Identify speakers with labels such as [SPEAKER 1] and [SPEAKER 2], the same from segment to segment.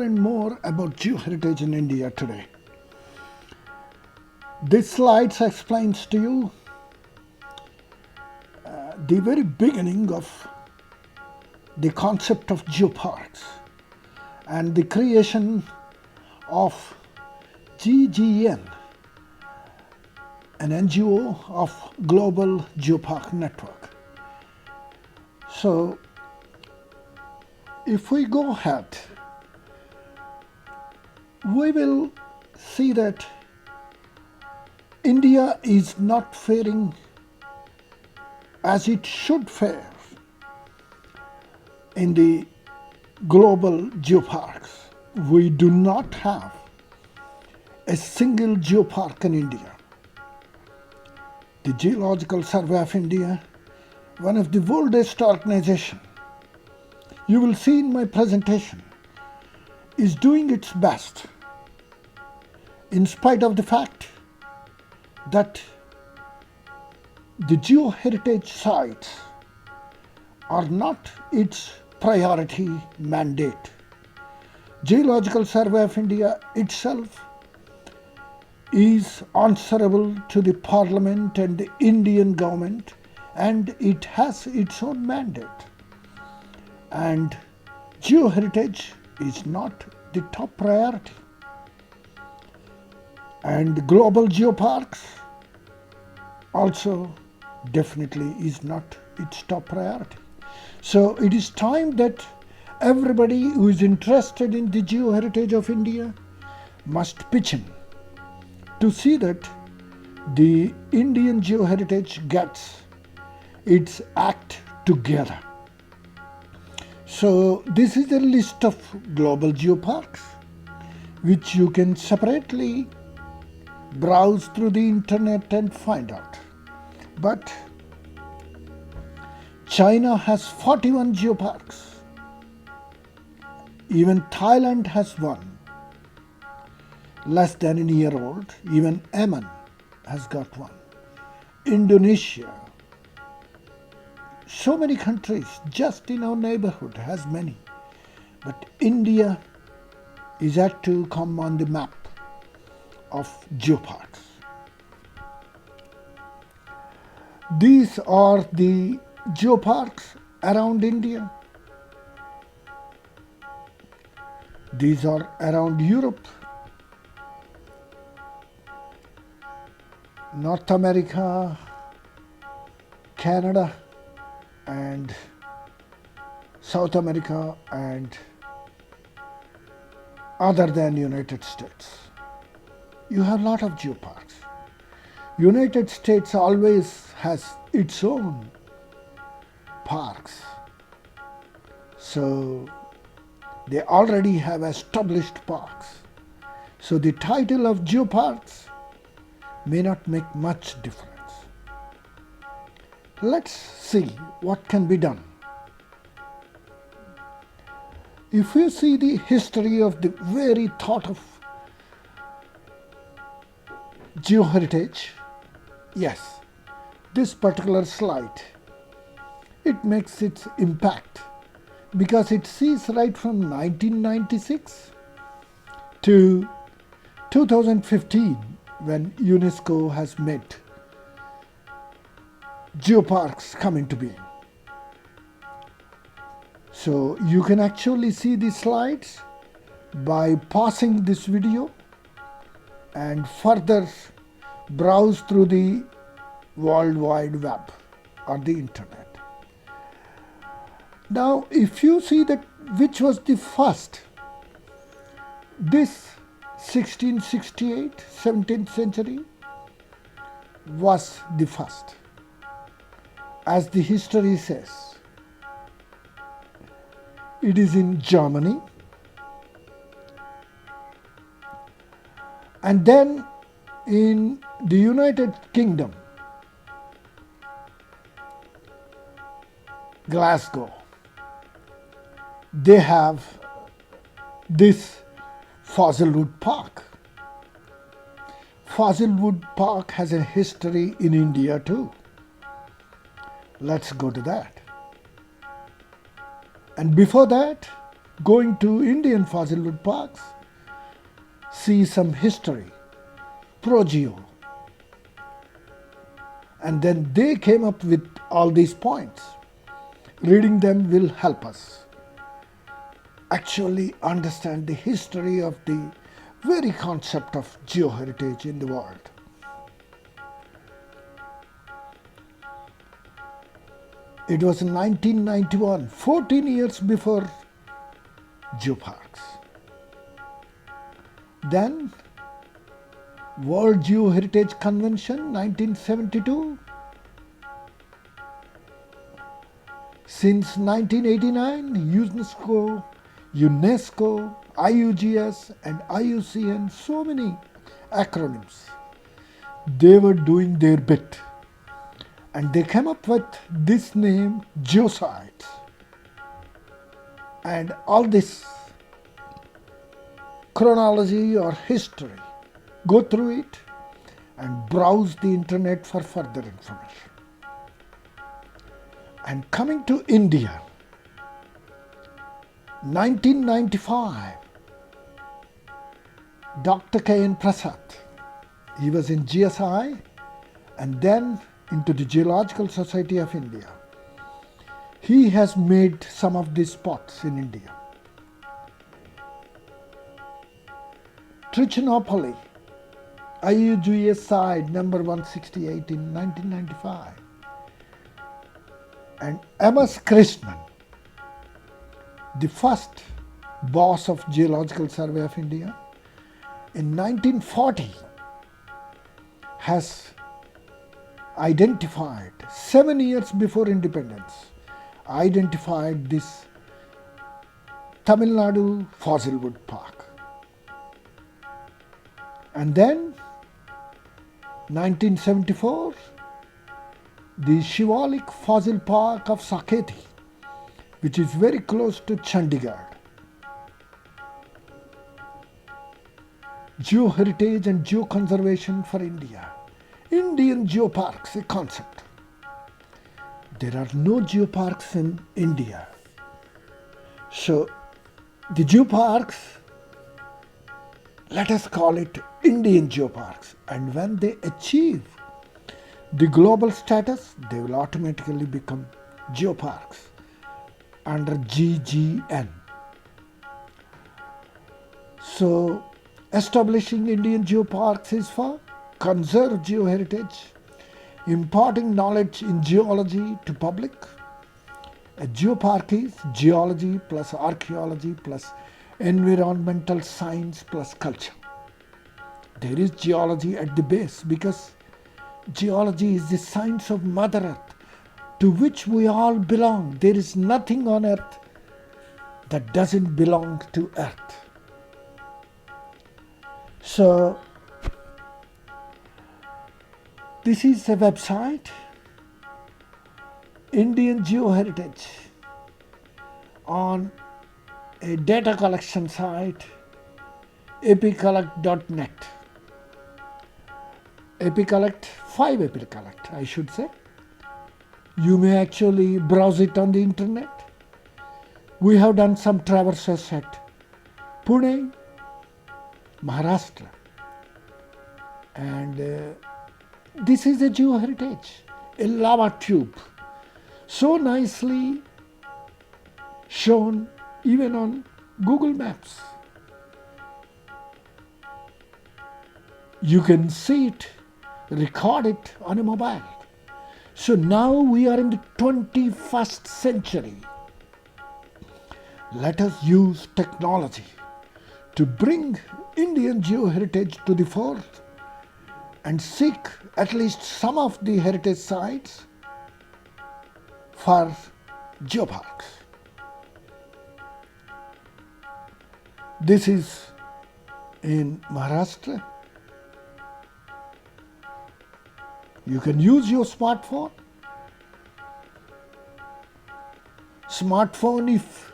[SPEAKER 1] and more about geoheritage in India today. This slide explains to you the very beginning of the concept of geoparks and the creation of GGN, an NGO of Global Geopark Network. So, if we go ahead, we will see that India is not faring as it should fare in the global geoparks. We do not have a single geopark in India. The Geological Survey of India, one of the oldest organizations, you will see in my presentation, is doing its best in spite of the fact that the geoheritage sites are not its priority mandate. Geological Survey of India itself is answerable to the Parliament and the Indian government, and it has its own mandate. And geoheritage is not the top priority. And global geoparks also definitely is not its top priority. So it is time that everybody who is interested in the geoheritage of India must pitch in to see that the Indian geoheritage gets its act together. So this is a list of global geoparks which you can separately browse through the internet and find out. But China has 41 geoparks. Even Thailand has one. Less than a year old. Even Yemen has got one. Indonesia. So many countries just in our neighborhood has many. But India is yet to come on the map of geoparks. These are the geoparks around India. These are around Europe, North America, Canada, and South America, and other than United States. You have a lot of geoparks. United States always has its own parks. So they already have established parks. So the title of geoparks may not make much difference. Let's see what can be done. If you see the history of the very thought of geoheritage, yes, this particular slide, it makes its impact because it sees right from 1996 to 2015 when UNESCO has made geoparks come into being. So you can actually see the slides by pausing this video and further browse through the World Wide Web or the internet. Now, if you see that which was the first, this 1668, 17th century was the first. As the history says, it is in Germany, and then in the United Kingdom, Glasgow, they have this Fuzzlewood Park. Fuzzlewood Park has a history in India too. Let's go to that. And before that, going to Indian fossil wood parks, see some history, pro-geo. And then they came up with all these points. Reading them will help us actually understand the history of the very concept of geoheritage in the world. It was in 1991, 14 years before Geoparks. Then World Geoheritage Convention 1972. Since 1989, UNESCO, IUGS and IUCN, so many acronyms. They were doing their bit. And they came up with this name, geosites. And all this chronology or history, go through it and browse the internet for further information. And coming to India, 1995, Dr. K.N. Prasad, he was in GSI and then into the Geological Society of India. He has made some of these spots in India. Trichinopoly, IUGS site number 168 in 1995. And M.S. Krishnan, the first boss of Geological Survey of India, in 1940 has identified, 7 years before independence, identified this Tamil Nadu fossil wood park. And then 1974, the Shivalik Fossil Park of Saketi, which is very close to Chandigarh. Geoheritage and Geoconservation for India. Indian Geoparks, a concept. There are no geoparks in India. So the geoparks, let us call it Indian geoparks. And when they achieve the global status, they will automatically become geoparks under GGN. So establishing Indian geoparks is for conserve geoheritage, imparting knowledge in geology to public. A geopark is geology plus archaeology plus environmental science plus culture. There is geology at the base because geology is the science of Mother Earth to which we all belong. There is nothing on earth that doesn't belong to earth. So this is a website, Indian Geoheritage, on a data collection site, epicollect.net. Epicollect, 5 Epicollect, I should say. You may actually browse it on the internet. We have done some traverses at Pune, Maharashtra. And this is a geoheritage, a lava tube, so nicely shown even on Google Maps. You can see it, record it on a mobile. So now we are in the 21st century. Let us use technology to bring Indian geoheritage to the fore and seek at least some of the heritage sites for geoparks. This is in Maharashtra. You can use your smartphone. Smartphone, if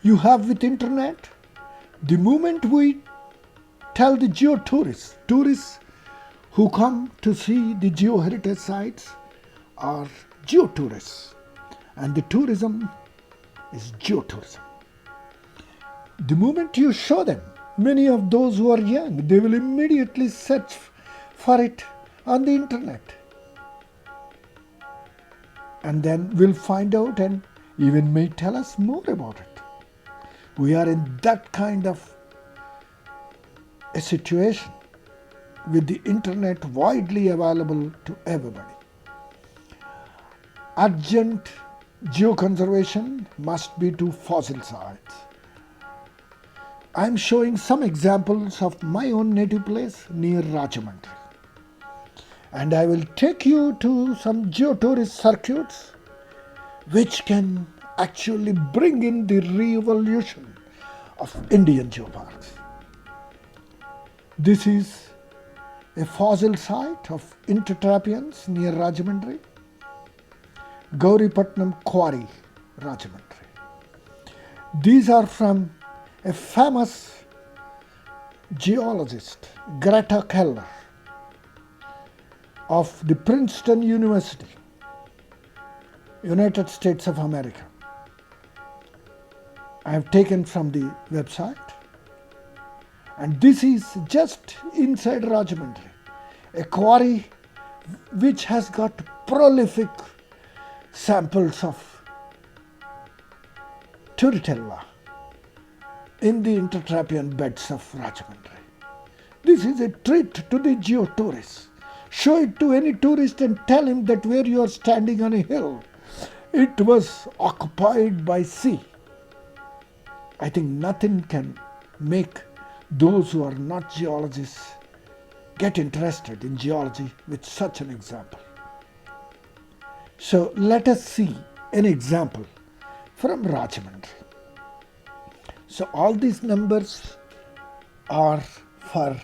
[SPEAKER 1] you have with internet, the moment we tell the geotourists, tourists who come to see the geoheritage sites are geotourists, and the tourism is geotourism. The moment you show them, many of those who are young, they will immediately search for it on the internet. And then we'll find out and even may tell us more about it. We are in that kind of a situation with the internet widely available to everybody. Urgent geoconservation must be to fossil sites. I am showing some examples of my own native place near Rajahmundry. And I will take you to some geotourist circuits which can actually bring in the re-evolution of Indian geoparks. This is a fossil site of Intertrapians near Rajahmundry, Gauripatnam Quarry, Rajahmundry. These are from a famous geologist, Greta Keller, of the Princeton University, United States of America. I have taken from the website, and this is just inside Rajahmundry, a quarry which has got prolific samples of Turritella in the Intertrapian beds of Rajahmundry. This is a treat to the geotourists. Show it to any tourist and tell him that where you are standing on a hill, it was occupied by sea. I think nothing can make those who are not geologists get interested in geology with such an example. So let us see an example from Rajahmundry. So all these numbers are for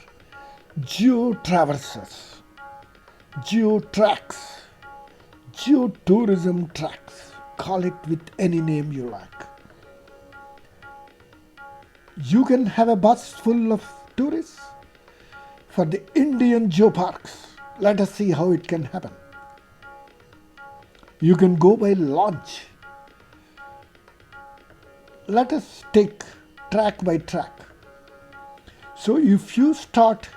[SPEAKER 1] geo-traverses, geo-tracks, geotourism tracks. Call it with any name you like. You can have a bus full of tourists for the Indian geoparks. Let us see how it can happen. You can go by launch. Let us take track by track. So if you start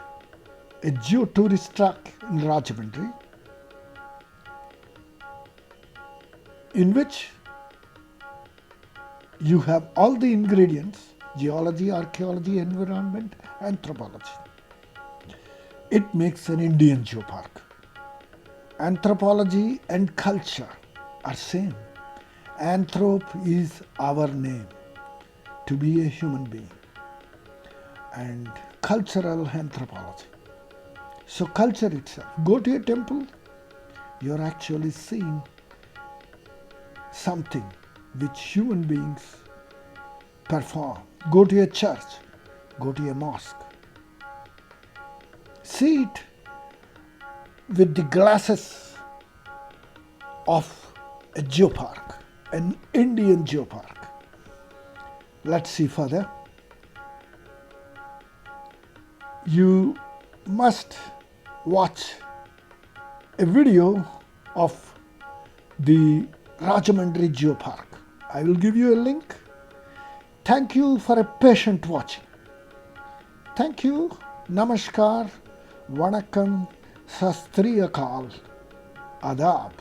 [SPEAKER 1] a geotourist track in Rajahmundry, in which you have all the ingredients: geology, archaeology, environment, anthropology. It makes an Indian geopark. Anthropology and culture are same. Anthrop is our name, to be a human being, and cultural anthropology. So culture itself. Go to a temple, you're actually seeing something which human beings perform. Go to a church, go to a mosque. See it with the glasses of a geopark, an Indian geopark. Let's see further. You must watch a video of the Rajahmundry Geopark. I will give you a link. Thank you for a patient watching. Thank you. Namaskar. Vanakkam. Sat Sri Akal. Adab.